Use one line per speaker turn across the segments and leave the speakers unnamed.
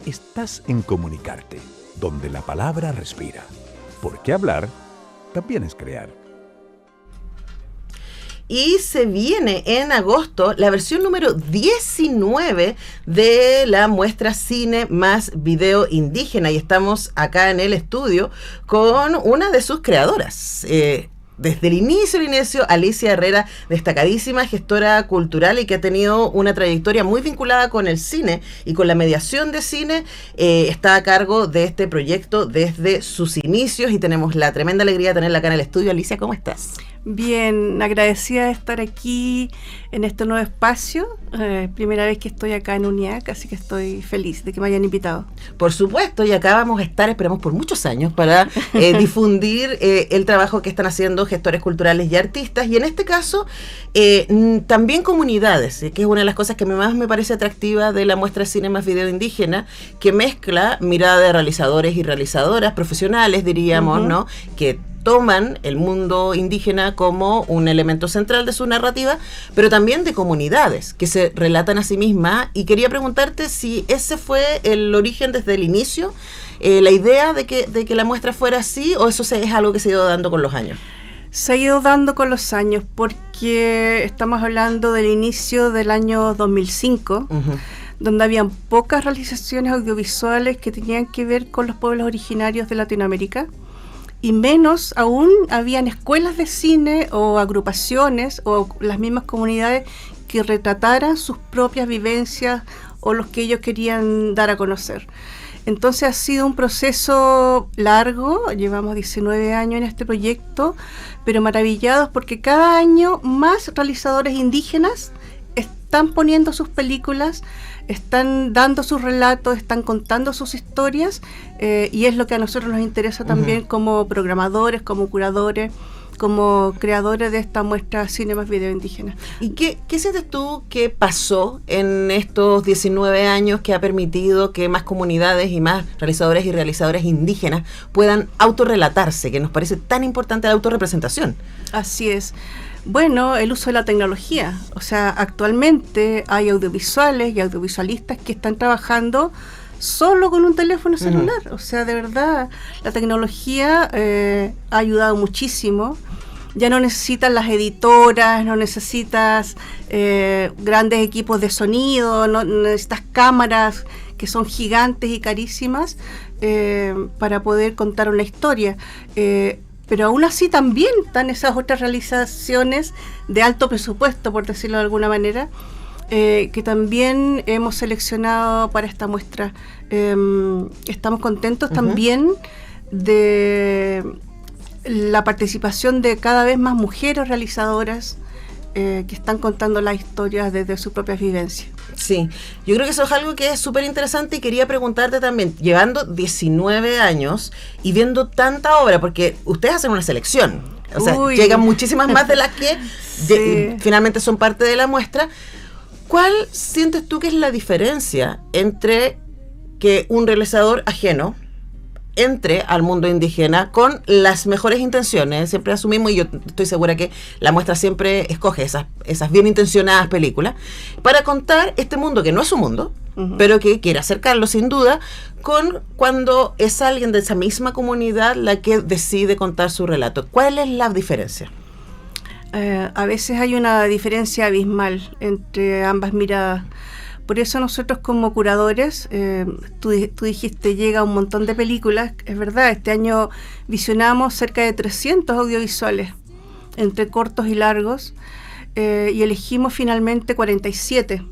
Estás en Comunicarte, donde la palabra respira. Porque hablar también es crear.
Y se viene en agosto la versión número 19 de la muestra Cine más Video Indígena. Y estamos acá en el estudio con una de sus creadoras. Desde el inicio, Alicia Herrera, destacadísima gestora cultural y que ha tenido una trayectoria muy vinculada con el cine y con la mediación de cine, está a cargo de este proyecto desde sus inicios y tenemos la tremenda alegría de tenerla acá en el estudio. Alicia, ¿cómo estás?
Bien, agradecida de estar aquí en este nuevo espacio. Primera vez que estoy acá en UNIAC, así que estoy feliz de que me hayan invitado.
Por supuesto, y acá vamos a estar, esperamos por muchos años, para difundir el trabajo que están haciendo gestores culturales y artistas, y en este caso también comunidades, que es una de las cosas que más me parece atractiva de la muestra Cine más Video Indígena, que mezcla mirada de realizadores y realizadoras profesionales, diríamos, ¿no? Que toman el mundo indígena como un elemento central de su narrativa, pero también de comunidades que se relatan a sí mismas. Y quería preguntarte si ese fue el origen desde el inicio, la idea de que la muestra fuera así, o eso es algo que se ha ido dando con los años.
Se ha ido dando con los años porque estamos hablando del inicio del año 2005, donde habían pocas realizaciones audiovisuales que tenían que ver con los pueblos originarios de Latinoamérica. Y menos aún habían escuelas de cine o agrupaciones o las mismas comunidades que retrataran sus propias vivencias o los que ellos querían dar a conocer. Entonces ha sido un proceso largo, llevamos 19 años en este proyecto, pero maravillados porque cada año más realizadores indígenas están poniendo sus películas, están dando sus relatos, están contando sus historias, y es lo que a nosotros nos interesa también como programadores, como curadores, como creadores de esta muestra Cine más Video Indígena.
¿Y qué sientes tú que pasó en estos 19 años que ha permitido que más comunidades y más realizadores y realizadoras indígenas puedan autorrelatarse, que nos parece tan importante la autorrepresentación?
Así es. Bueno, el uso de la tecnología. O sea, actualmente hay audiovisuales y audiovisualistas que están trabajando solo con un teléfono celular. O sea, de verdad, la tecnología ha ayudado muchísimo. Ya no necesitas las editoras, no necesitas grandes equipos de sonido, no necesitas cámaras que son gigantes y carísimas para poder contar una historia. Pero aún así también están esas otras realizaciones de alto presupuesto, por decirlo de alguna manera, que también hemos seleccionado para esta muestra. Estamos contentos también de la participación de cada vez más mujeres realizadoras que están contando las historias desde sus propias vivencias.
Sí, yo creo que eso es algo que es súper interesante y quería preguntarte también, llevando 19 años y viendo tanta obra, porque ustedes hacen una selección, o sea, llegan muchísimas más de las que finalmente son parte de la muestra. ¿Cuál sientes tú que es la diferencia entre que un realizador ajeno entre al mundo indígena con las mejores intenciones? Siempre asumimos, y yo estoy segura que la muestra siempre escoge esas bien intencionadas películas para contar este mundo que no es su mundo, pero que quiere acercarlo sin duda, con cuando es alguien de esa misma comunidad la que decide contar su relato. ¿Cuál es la diferencia?
A veces hay una diferencia abismal entre ambas miradas. Por eso nosotros como curadores, tú dijiste, llega un montón de películas. Es verdad, este año visionamos cerca de 300 audiovisuales, entre cortos y largos, y elegimos finalmente 47.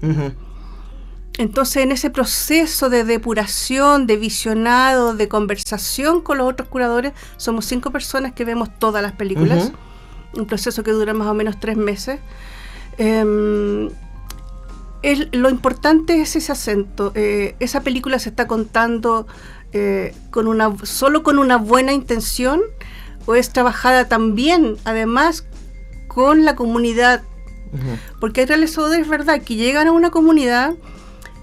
Entonces, en ese proceso de depuración, de visionado, de conversación con los otros curadores, somos 5 personas que vemos todas las películas, un proceso que dura más o menos 3 meses. Lo importante es ese acento. Esa película se está contando solo con una buena intención, o es trabajada también, además, con la comunidad. Porque hay realizadores, ¿verdad?, que llegan a una comunidad,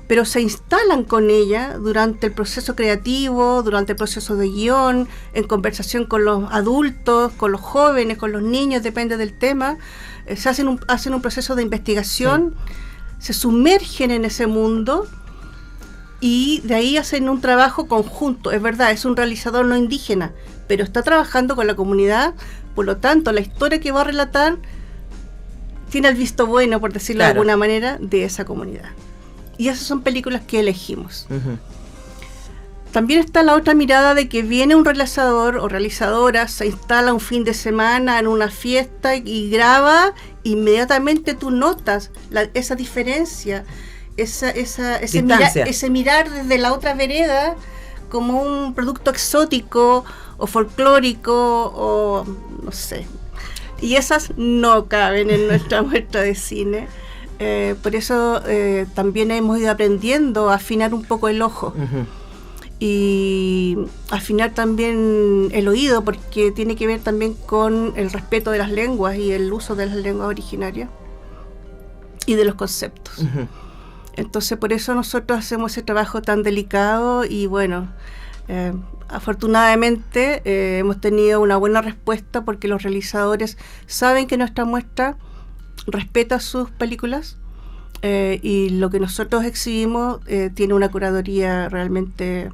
pero se instalan con ella durante el proceso creativo, durante el proceso de guión, en conversación con los adultos, con los jóvenes, con los niños, depende del tema. Hacen un proceso de investigación, se sumergen en ese mundo y de ahí hacen un trabajo conjunto. Es verdad, es un realizador no indígena, pero está trabajando con la comunidad, por lo tanto la historia que va a relatar tiene el visto bueno, por decirlo de alguna manera, de esa comunidad. Y esas son películas que elegimos. También está la otra mirada de que viene un realizador o realizadora, se instala un fin de semana en una fiesta y graba, inmediatamente tú notas esa diferencia, ese mirar desde la otra vereda como un producto exótico o folclórico o no sé. Y esas no caben en nuestra muestra de cine. Por eso también hemos ido aprendiendo a afinar un poco el ojo. Y afinar también el oído, porque tiene que ver también con el respeto de las lenguas y el uso de las lenguas originarias y de los conceptos. Entonces por eso nosotros hacemos ese trabajo tan delicado y bueno, afortunadamente hemos tenido una buena respuesta porque los realizadores saben que nuestra muestra respeta sus películas y lo que nosotros exhibimos tiene una curaduría realmente,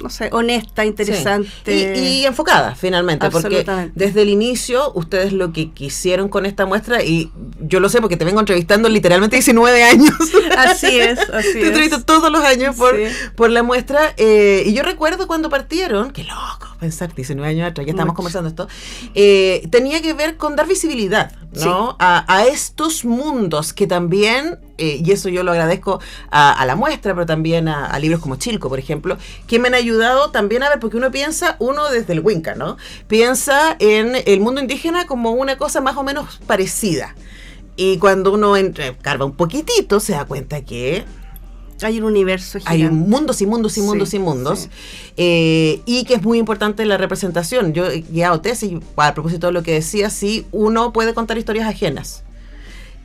no sé, honesta, interesante.
Sí. Y enfocada, finalmente, porque desde el inicio ustedes lo que quisieron con esta muestra, y yo lo sé porque te vengo entrevistando literalmente 19 años.
Así es.
Te entrevisto todos los años por la muestra, y yo recuerdo cuando partieron, qué loco pensar, 19 años atrás, ya estamos conversando esto, tenía que ver con dar visibilidad, ¿no? Sí. A estos mundos que también, y eso yo lo agradezco a la muestra, pero también a libros como Chilco, por ejemplo, que me han ayudado también a ver, porque uno desde el Winca, ¿no? Piensa en el mundo indígena como una cosa más o menos parecida. Y cuando uno carva un poquitito, se da cuenta que
hay un universo gigante.
Hay mundos y mundos y mundos y mundos. Y que es muy importante la representación. Yo he guiado tesis, a propósito de lo que decía, sí, uno puede contar historias ajenas.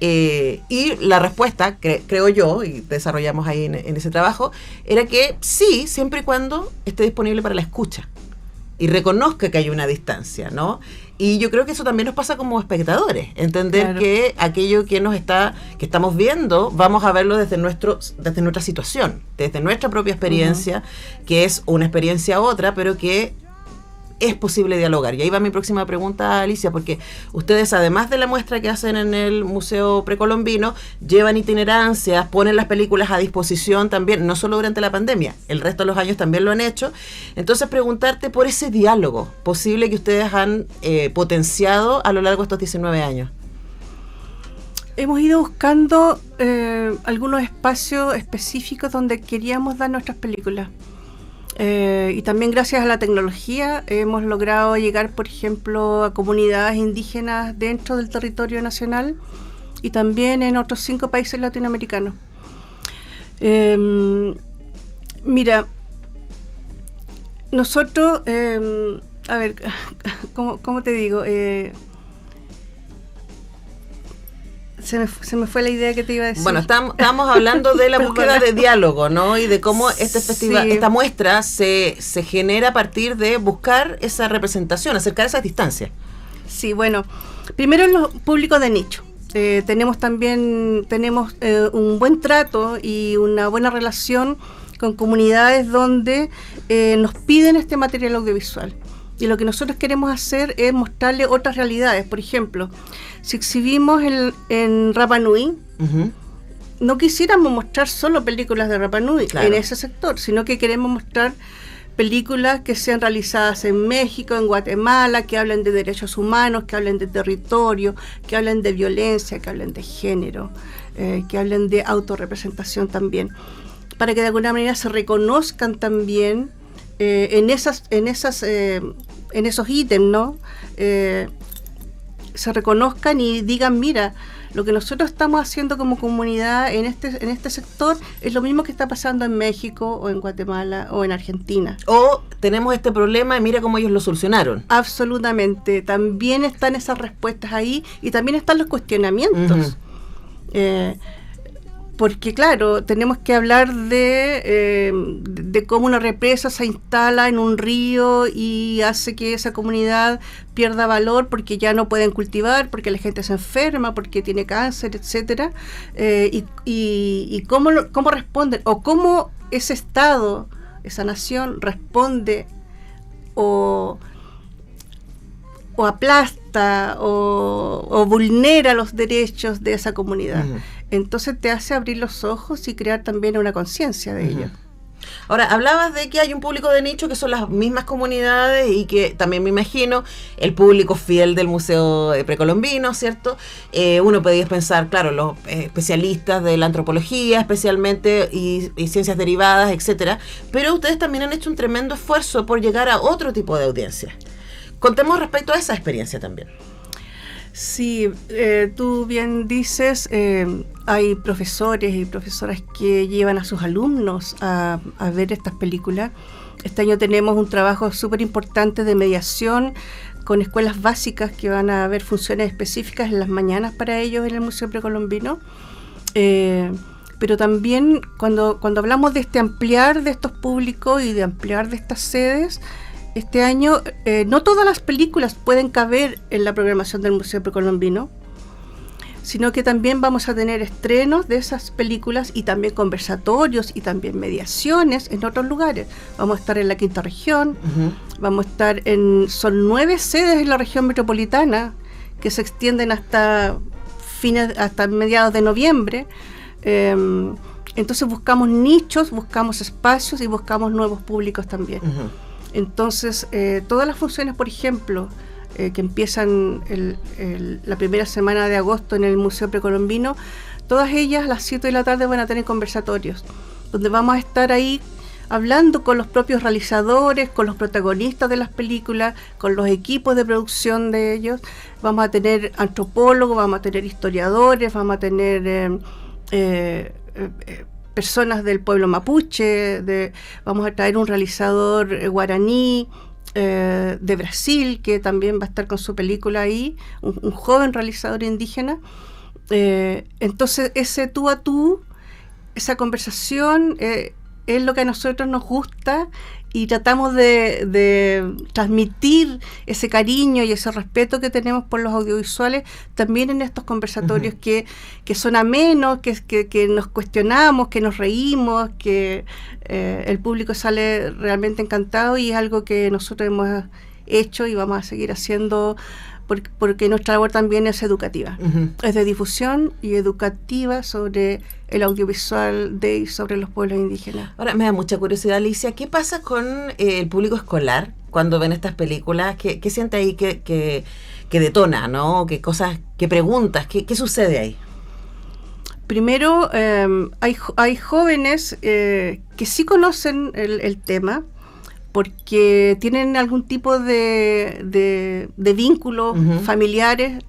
Y la respuesta, creo yo, y desarrollamos ahí en ese trabajo, era que sí, siempre y cuando esté disponible para la escucha y reconozca que hay una distancia, ¿no? Y yo creo que eso también nos pasa como espectadores, entender que aquello que estamos viendo, vamos a verlo desde nuestra situación, desde nuestra propia experiencia, que es una experiencia otra, pero que es posible dialogar. Y ahí va mi próxima pregunta, Alicia, porque ustedes, además de la muestra que hacen en el Museo Precolombino, llevan itinerancias, ponen las películas a disposición también, no solo durante la pandemia, el resto de los años también lo han hecho. Entonces, preguntarte por ese diálogo posible que ustedes han potenciado a lo largo de estos 19 años.
Hemos ido buscando algunos espacios específicos donde queríamos dar nuestras películas. Y también gracias a la tecnología hemos logrado llegar, por ejemplo, a comunidades indígenas dentro del territorio nacional y también en otros 5 países latinoamericanos. Mira, nosotros, a ver, ¿cómo te digo? Se me fue la idea que te iba a decir.
Bueno, estábamos hablando de la búsqueda de diálogo, ¿no? Y de cómo esta muestra se genera a partir de buscar esa representación, acercar esa distancia.
Sí, bueno, primero en los públicos de nicho. Tenemos un buen trato y una buena relación con comunidades donde nos piden este material audiovisual. Y lo que nosotros queremos hacer es mostrarle otras realidades. Por ejemplo, si exhibimos en Rapa Nui, no quisiéramos mostrar solo películas de Rapa Nui en ese sector, sino que queremos mostrar películas que sean realizadas en México, en Guatemala, que hablen de derechos humanos, que hablen de territorio, que hablen de violencia, que hablen de género, que hablen de autorrepresentación también, para que de alguna manera se reconozcan también en esos ítems, ¿no? Se reconozcan y digan, mira, lo que nosotros estamos haciendo como comunidad en este sector es lo mismo que está pasando en México o en Guatemala o en Argentina.
O tenemos este problema y mira cómo ellos lo solucionaron.
Absolutamente. También están esas respuestas ahí y también están los cuestionamientos. porque claro, tenemos que hablar de cómo una represa se instala en un río y hace que esa comunidad pierda valor porque ya no pueden cultivar, porque la gente se enferma, porque tiene cáncer, etcétera, y cómo responden, o cómo ese estado, esa nación responde o aplasta o vulnera los derechos de esa comunidad. Entonces te hace abrir los ojos y crear también una conciencia de ello.
Ahora, hablabas de que hay un público de nicho que son las mismas comunidades y que también me imagino el público fiel del Museo Precolombino, ¿cierto? Uno podría pensar, claro, los especialistas de la antropología especialmente y ciencias derivadas, etcétera, pero ustedes también han hecho un tremendo esfuerzo por llegar a otro tipo de audiencia. Contemos respecto a esa experiencia también.
Sí, tú bien dices, hay profesores y profesoras que llevan a sus alumnos a ver estas películas. Este año tenemos un trabajo súper importante de mediación con escuelas básicas que van a ver funciones específicas en las mañanas para ellos en el Museo Precolombino. Pero también cuando hablamos de ampliar de estos públicos y de ampliar de estas sedes, este año no todas las películas pueden caber en la programación del Museo Precolombino, sino que también vamos a tener estrenos de esas películas y también conversatorios y también mediaciones en otros lugares. Vamos a estar en la Quinta Región, vamos a estar son 9 sedes en la región metropolitana que se extienden hasta mediados de noviembre. Entonces buscamos nichos, buscamos espacios y buscamos nuevos públicos también. Entonces, todas las funciones, por ejemplo, que empiezan la primera semana de agosto en el Museo Precolombino, todas ellas a las 7 de la tarde van a tener conversatorios, donde vamos a estar ahí hablando con los propios realizadores, con los protagonistas de las películas, con los equipos de producción de ellos. Vamos a tener antropólogos, vamos a tener historiadores, vamos a tener personas del pueblo mapuche, vamos a traer un realizador guaraní de Brasil, que también va a estar con su película ahí, un joven realizador indígena. Entonces ese tú a tú, esa conversación es lo que a nosotros nos gusta y tratamos de transmitir ese cariño y ese respeto que tenemos por los audiovisuales también en estos conversatorios que son amenos, que nos cuestionamos, que nos reímos, que el público sale realmente encantado, y es algo que nosotros hemos hecho y vamos a seguir haciendo porque nuestra labor también es educativa, es de difusión y educativa sobre el audiovisual y sobre los pueblos indígenas.
Ahora, me da mucha curiosidad, Alicia, ¿qué pasa con el público escolar cuando ven estas películas? ¿Qué siente ahí que detona, ¿no? ¿Qué cosas, qué preguntas, qué sucede ahí?
Primero, hay jóvenes que sí conocen el tema, porque tienen algún tipo de vínculos familiares,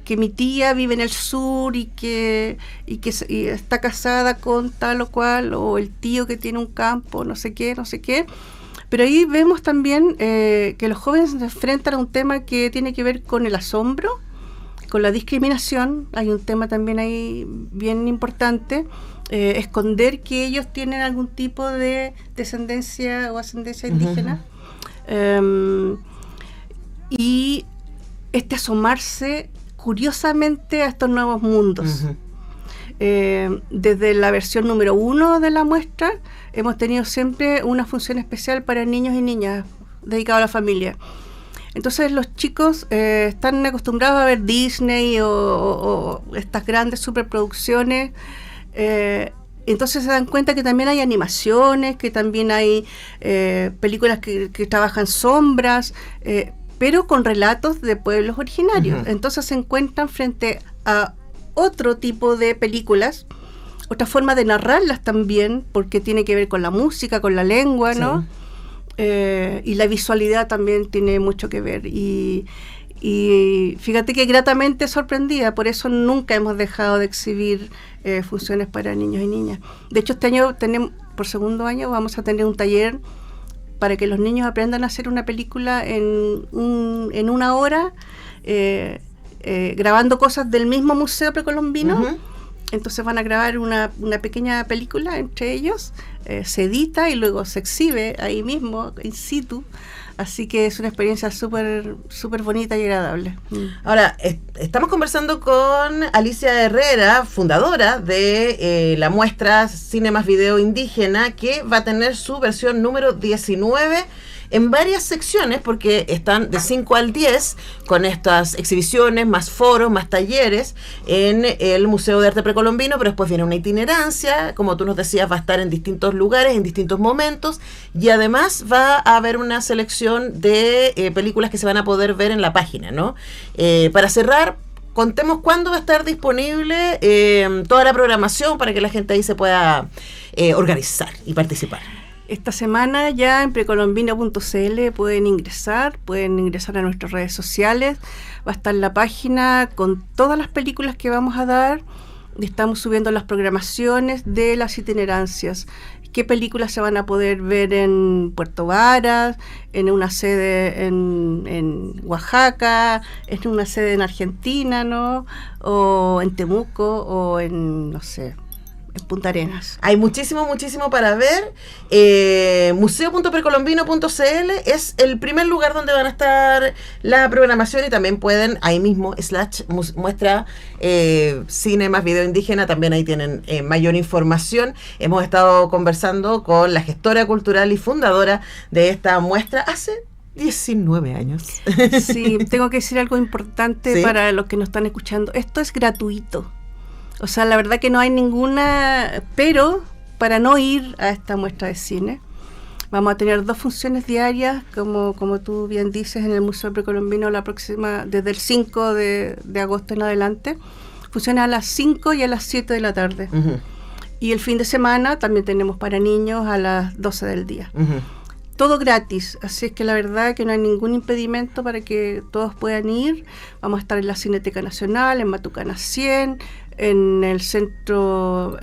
que mi tía vive en el sur y que está casada con tal o cual, o el tío que tiene un campo, no sé qué. Pero ahí vemos también que los jóvenes se enfrentan a un tema que tiene que ver con el asombro, con la discriminación. Hay un tema también ahí bien importante. Esconder que ellos tienen algún tipo de descendencia o ascendencia indígena, y asomarse curiosamente a estos nuevos mundos. Desde la versión número 1 de la muestra hemos tenido siempre una función especial para niños y niñas dedicada a la familia. Entonces los chicos están acostumbrados a ver Disney o estas grandes superproducciones. Entonces se dan cuenta que también hay animaciones, que también hay películas que trabajan sombras, pero con relatos de pueblos originarios. Entonces se encuentran frente a otro tipo de películas, otra forma de narrarlas también, porque tiene que ver con la música, con la lengua, ¿no? Y la visualidad también tiene mucho que ver. Y fíjate que gratamente sorprendida, por eso nunca hemos dejado de exhibir funciones para niños y niñas. De hecho, este año por segundo año vamos a tener un taller para que los niños aprendan a hacer una película en una hora, grabando cosas del mismo Museo Precolombino, Entonces van a grabar una pequeña película entre ellos, se edita y luego se exhibe ahí mismo, in situ. Así que es una experiencia súper bonita y agradable.
Ahora, estamos conversando con Alicia Herrera, fundadora de la muestra Cine más Video Indígena, que va a tener su versión número 19 en varias secciones, porque están de 5 al 10 con estas exhibiciones, más foros, más talleres en el Museo de Arte Precolombino, pero después viene una itinerancia, como tú nos decías, va a estar en distintos lugares, en distintos momentos, y además va a haber una selección de películas que se van a poder ver en la página, ¿no? Para cerrar, contemos cuándo va a estar disponible toda la programación para que la gente ahí se pueda organizar y participar.
Esta semana ya en precolombino.cl pueden ingresar a nuestras redes sociales, va a estar la página con todas las películas que vamos a dar, estamos subiendo las programaciones de las itinerancias, qué películas se van a poder ver en Puerto Varas, en una sede en Oaxaca, en una sede en Argentina, ¿no? O en Temuco, o en, no sé, en Punta Arenas.
Hay muchísimo para ver. Museo.precolombino.cl es el primer lugar donde van a estar la programación, y también pueden, ahí mismo, muestra Cine más Video Indígena, también ahí tienen mayor información. Hemos estado conversando con la gestora cultural y fundadora de esta muestra hace 19 años.
Sí, tengo que decir algo importante. ¿Sí? Para los que nos están escuchando. Esto es gratuito. O sea, la verdad que no hay ninguna, pero para no ir a esta muestra de cine, vamos a tener 2 funciones diarias, como tú bien dices, en el Museo Precolombino la próxima, desde el 5 de agosto en adelante, funciones a las 5 y a las 7 de la tarde. Uh-huh. Y el fin de semana también tenemos para niños a las 12 del día. Uh-huh. Todo gratis, así es que la verdad que no hay ningún impedimento para que todos puedan ir. Vamos a estar en la Cineteca Nacional, en Matucana 100, en el Centro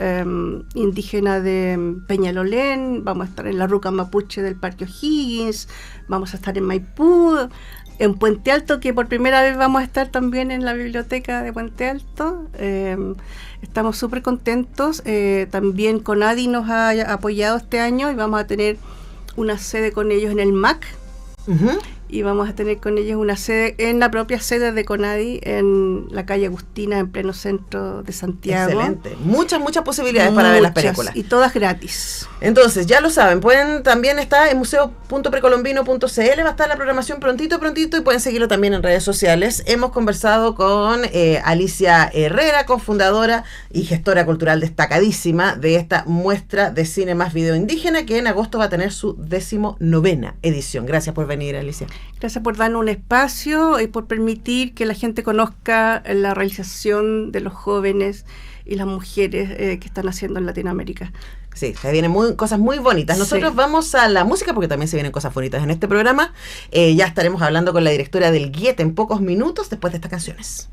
Indígena de Peñalolén, vamos a estar en la Ruca Mapuche del Parque O'Higgins, vamos a estar en Maipú, en Puente Alto, que por primera vez vamos a estar también en la biblioteca de Puente Alto. Estamos súper contentos. También CONADI nos ha apoyado este año y vamos a tener una sede con ellos en el MAC. Uh-huh. Y vamos a tener con ellos una sede en la propia sede de CONADI, en la calle Agustina, en pleno centro de Santiago.
Excelente. Muchas posibilidades para ver las películas.
Y todas gratis.
Entonces, ya lo saben, pueden también estar en museo.precolombino.cl, va a estar la programación prontito, y pueden seguirlo también en redes sociales. Hemos conversado con Alicia Herrera, cofundadora y gestora cultural destacadísima de esta muestra de Cine más Video Indígena, que en agosto va a tener su 19ª edición. Gracias por venir, Alicia.
Gracias por darnos un espacio y por permitir que la gente conozca la realización de los jóvenes y las mujeres que están haciendo en Latinoamérica.
Sí, se vienen cosas muy bonitas. Nosotros vamos a la música porque también se vienen cosas bonitas en este programa. Ya estaremos hablando con la directora del GIET en pocos minutos después de estas canciones.